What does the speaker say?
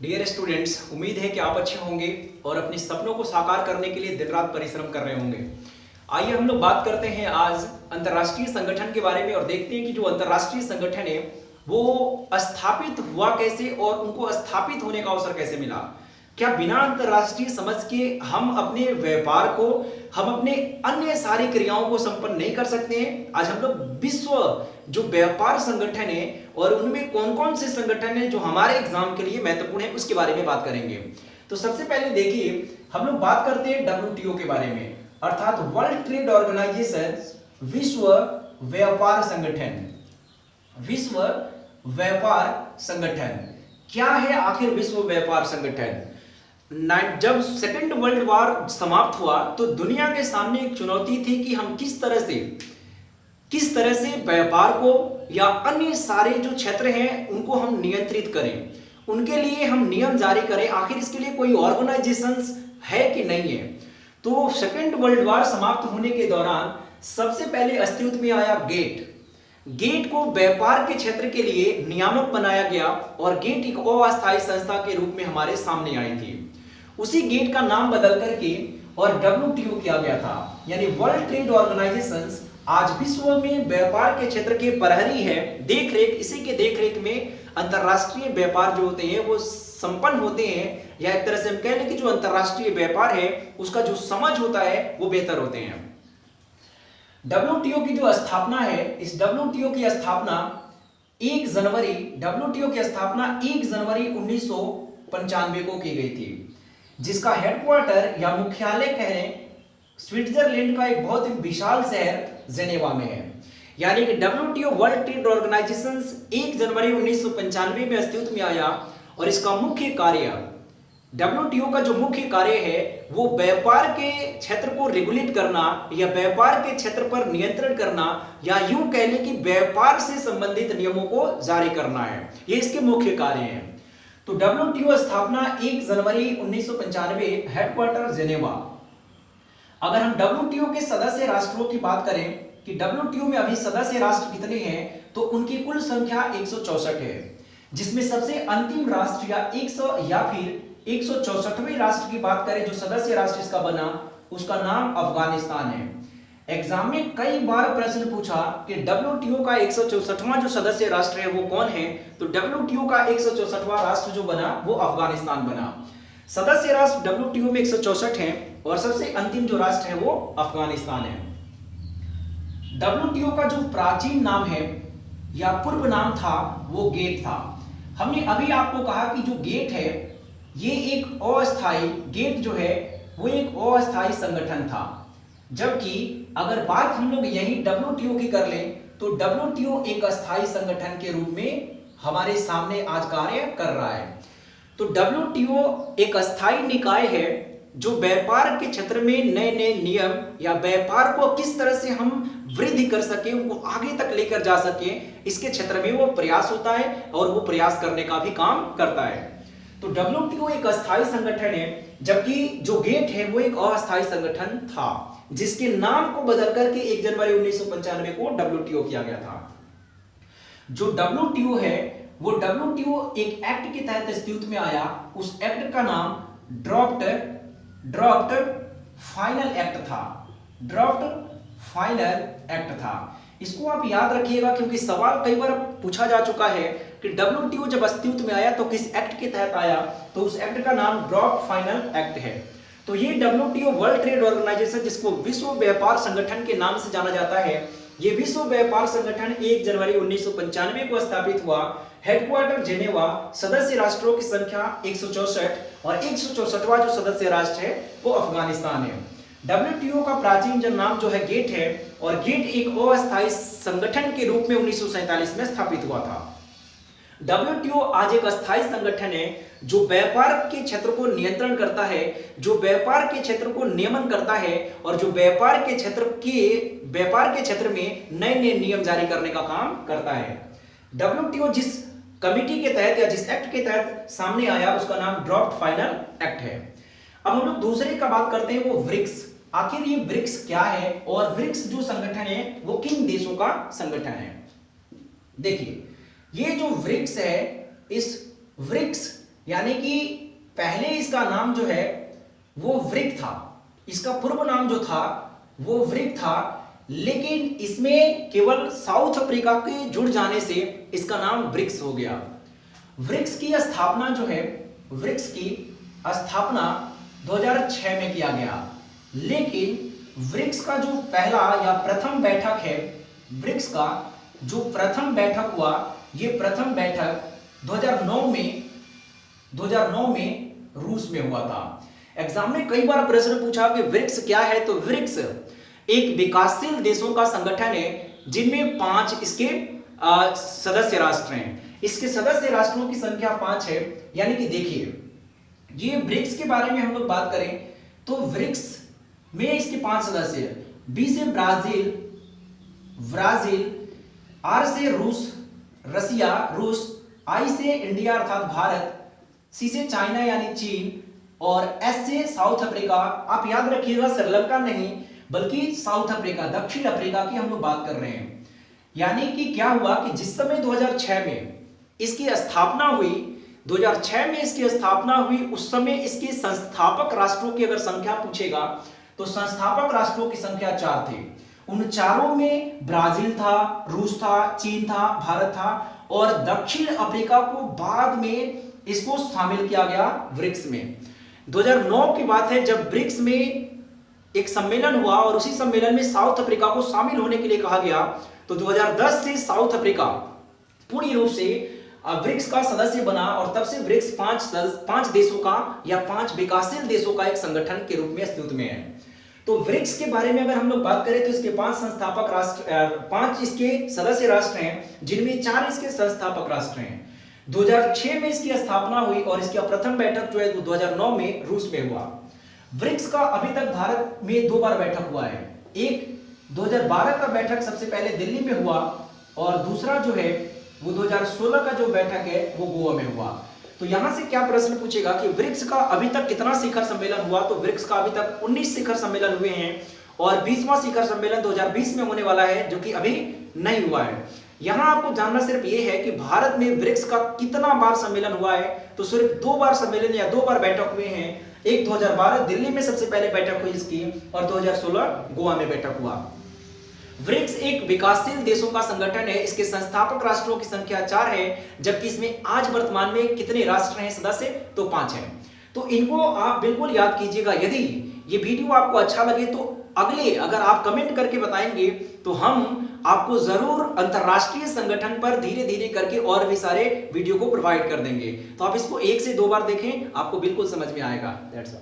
Dear students, उम्मीद है कि आप अच्छे होंगे और अपने सपनों को साकार करने के लिए दिन रात परिश्रम कर रहे होंगे। आइए हम लोग बात करते हैं आज अंतर्राष्ट्रीय संगठन के बारे में और देखते हैं कि जो अंतर्राष्ट्रीय संगठन है वो स्थापित हुआ कैसे और उनको स्थापित होने का अवसर कैसे मिला। क्या बिना अंतर्राष्ट्रीय समझ के हम अपने व्यापार को, हम अपने अन्य सारी क्रियाओं को संपन्न नहीं कर सकते हैं? आज हम लोग विश्व जो व्यापार संगठन है और उनमें कौन कौन से संगठन है जो हमारे एग्जाम के लिए महत्वपूर्ण है उसके बारे में बात करेंगे। तो सबसे पहले देखिए, हम लोग बात करते हैं WTO के बारे में, अर्थात वर्ल्ड ट्रेड ऑर्गेनाइजेशन, विश्व व्यापार संगठन। विश्व व्यापार संगठन क्या है आखिर? विश्व व्यापार संगठन जब सेकेंड वर्ल्ड वॉर समाप्त हुआ तो दुनिया के सामने एक चुनौती थी कि हम किस तरह से व्यापार को या अन्य सारे जो क्षेत्र हैं उनको हम नियंत्रित करें, उनके लिए हम नियम जारी करें। आखिर इसके लिए कोई ऑर्गेनाइजेशन है कि नहीं है? तो सेकेंड वर्ल्ड वॉर समाप्त होने के दौरान सबसे पहले अस्तित्व में आया गेट को व्यापार के क्षेत्र के लिए नियामक बनाया गया और गेट एक अस्थायी संस्था के रूप में हमारे सामने आई थी। उसी गेट का नाम बदल करके और WTO किया गया था, यानी वर्ल्ड ट्रेड ऑर्गेनाइजेशन आज विश्व में व्यापार के क्षेत्र के प्रहरी है, देखरेख, इसी के देखरेख में अंतरराष्ट्रीय व्यापार जो होते हैं वो संपन्न होते हैं, या एक तरह से हम कह लें कि जो अंतरराष्ट्रीय व्यापार है उसका जो समझ होता है वो बेहतर होते हैं। WTO की जो स्थापना है, इस WTO की स्थापना 1 जनवरी 1995 को की गई थी, जिसका हेडक्वार्टर या मुख्यालय कहें स्विट्जरलैंड का एक बहुत ही विशाल शहर जेनेवा में है। यानी कि WTO वर्ल्ड ट्रेड ऑर्गेनाइजेशन 1 जनवरी 1995 में अस्तित्व में आया और इसका मुख्य कार्य, WTO का जो मुख्य कार्य है वो व्यापार के क्षेत्र को रेगुलेट करना या व्यापार के क्षेत्र पर नियंत्रण करना, या यूं कह लें कि व्यापार से संबंधित नियमों को जारी करना है, ये इसके मुख्य कार्य हैं। तो WTO स्थापना 1 जनवरी 1995, हेडक्वार्टर जेनेवा। अगर हम WTO के सदस्य राष्ट्रों की बात करें कि WTO में अभी सदस्य राष्ट्र कितने हैं, तो उनकी कुल संख्या 164 है, जिसमें सबसे अंतिम राष्ट्र या फिर 164वें राष्ट्र की बात करें जो सदस्य राष्ट्र इसका बना, उसका नाम अफगानिस्तान है। एग्जाम में कई बार प्रश्न पूछा कि WTO का 164वां जो सदस्य राष्ट्र है वो कौन है, तो WTO का 164वां राष्ट्र जो बना वो अफगानिस्तान बना। सदस्य राष्ट्र WTO में 164 हैं और सबसे अंतिम जो राष्ट्र है वो अफगानिस्तान है। WTO का जो प्राचीन नाम है या पूर्व नाम था वो गेट था। हमने अभी आपको कहा कि जो गेट है ये एक अस्थायी, गेट जो है वो एक अस्थायी संगठन था, जबकि अगर बात हम लोग यही WTO की कर लें तो WTO एक अस्थायी संगठन के रूप में हमारे सामने आज कार्य कर रहा है। तो WTO एक अस्थायी निकाय है जो व्यापार के क्षेत्र में नए नए नियम या व्यापार को किस तरह से हम वृद्धि कर सके, उनको आगे तक लेकर जा सके, इसके क्षेत्र में वो प्रयास होता है और वो प्रयास करने का भी काम करता है। तो WTO एक अस्थायी संगठन है, जबकि जो गेट है वो एक अस्थायी संगठन था, जिसके नाम को बदल करके 1 जनवरी 1995 को WTO किया गया था। जो WTO है वो WTO एक एक्ट के तहत अस्तित्व में आया, उस एक्ट का नाम ड्राफ्ट फाइनल एक्ट था। ड्राफ्ट फाइनल एक्ट था। इसको आप याद रखिएगा क्योंकि सवाल कई बार पूछा जा चुका है कि WTO जब अस्तित्व में आया तो किस एक्ट के तहत आया, तो उस एक्ट का नाम ड्राफ्ट फाइनल एक्ट है। तो ये WTO वर्ल्ड ट्रेड ऑर्गेनाइजेशन, जिसको विश्व व्यापार संगठन के नाम से जाना जाता है, ये विश्व व्यापार संगठन 1 जनवरी 1995 को स्थापित हुआ, हेडक्वार्टर जेनेवा, सदस्य राष्ट्रों की संख्या 164 और 164वां जो सदस्य राष्ट्र है वो अफगानिस्तान है। WTO का प्राचीन जो नाम जो है गेट है, और गेट एक अस्थायी संगठन के रूप में 1947 में स्थापित हुआ था। WTO आज एक अस्थायी संगठन है जो व्यापार के क्षेत्र को नियंत्रण करता है, जो व्यापार के क्षेत्र को नियमन करता है और जो व्यापार के क्षेत्र में नए नए नियम जारी करने का काम करता है। WTO जिस कमिटी के तहत या जिस एक्ट के तहत सामने आया उसका नाम ड्राफ्ट फाइनल एक्ट है। अब हम लोग दूसरे का बात करते हैं, वो ब्रिक्स। आखिर ये ब्रिक्स क्या है और ब्रिक्स जो संगठन है वो किन देशों का संगठन है? देखिए, ये जो ब्रिक्स है, इस ब्रिक्स यानी कि पहले इसका नाम जो है वो ब्रिक था, इसका पूर्व नाम जो था वो ब्रिक था, लेकिन इसमें केवल साउथ अफ्रीका के जुड़ जाने से इसका नाम ब्रिक्स हो गया। ब्रिक्स की स्थापना जो है, ब्रिक्स की स्थापना 2006 में किया गया, लेकिन ब्रिक्स का जो पहला या प्रथम बैठक है, ब्रिक्स का जो प्रथम बैठक हुआ, ये प्रथम बैठक 2009 में रूस में हुआ था। एग्जाम में कई बार प्रश्न पूछा कि ब्रिक्स क्या है, तो ब्रिक्स एक विकासशील देशों का संगठन है जिनमें 5 इसके सदस्य राष्ट्र हैं। इसके सदस्य राष्ट्रों की संख्या 5 है। यानी कि देखिए, ये ब्रिक्स के बारे में हम लोग बात करें तो ब्रिक्स में इसके 5 सदस्य हैं। बी से ब्राजील, आर से रसिया रूस, आई से इंडिया अर्थात भारत, सी से चाइना यानी चीन, और एस से साउथ अफ्रीका। आप याद रखिएगा श्रीलंका नहीं बल्कि साउथ अफ्रीका, दक्षिण अफ्रीका की हम लोग बात कर रहे हैं। यानी कि क्या हुआ कि जिस समय 2006 में इसकी स्थापना हुई, 2006 में इसकी स्थापना हुई, उस समय इसके संस्थापक राष्ट्रों की अगर संख्या पूछेगा तो संस्थापक राष्ट्रों की संख्या 4 थे। उन चारों में ब्राजील था, रूस था, चीन था, भारत था, और दक्षिण अफ्रीका को बाद में इसको शामिल किया गया ब्रिक्स में। 2009 की बात है जब ब्रिक्स में एक सम्मेलन हुआ और उसी सम्मेलन में साउथ अफ्रीका को शामिल होने के लिए कहा गया। तो 2010 से साउथ अफ्रीका पूर्ण रूप से ब्रिक्स का सदस्य बना और तब से ब्रिक्स 5 देशों का या 5 विकासशील देशों का एक संगठन के रूप में अस्तित्व में है। तो ब्रिक्स के बारे में अगर हम लोग बात करें तो इसके 5 संस्थापक राष्ट्र, 5 इसके सदस्य राष्ट्र हैं, जिनमें 4 इसके संस्थापक राष्ट्र हैं। 2006 में इसकी स्थापना हुई और इसका प्रथम बैठक जो है 2009 में रूस में हुआ। ब्रिक्स का अभी तक भारत में 2 बार बैठक हुआ है। एक 2012 का बैठक सबसे पहले दिल्ली में हुआ और दूसरा जो है वो 2016 का जो बैठक है वो गोवा में हुआ। तो यहां से क्या प्रश्न पूछेगा कि ब्रिक्स का अभी तक कितना शिखर सम्मेलन हुआ, तो ब्रिक्स का अभी तक 19 शिखर सम्मेलन हुए हैं और 20वां शिखर सम्मेलन 2020 में होने वाला है, जो कि अभी नहीं हुआ है। यहां आपको जानना सिर्फ ये है कि भारत में ब्रिक्स का कितना बार सम्मेलन हुआ है, तो सिर्फ 2 बार सम्मेलन या 2 बार बैठक हुए हैं। एक 2012 दिल्ली में सबसे पहले बैठक हुई इसकी और 2016 गोवा में बैठक हुआ। ब्रिक्स एक विकासशील देशों का संगठन है। इसके संस्थापक राष्ट्रों की संख्या 4 है, जबकि इसमें आज वर्तमान में कितने राष्ट्र हैं सदस्य, तो 5 हैं। तो इनको आप बिल्कुल याद कीजिएगा। यदि ये वीडियो आपको अच्छा लगे तो अगले अगर आप कमेंट करके बताएंगे तो हम आपको जरूर अंतरराष्ट्रीय संगठन पर धीरे धीरे करके और भी सारे वीडियो को प्रोवाइड कर देंगे। तो आप इसको 1 से 2 बार देखें, आपको बिल्कुल समझ में आएगा। That's all.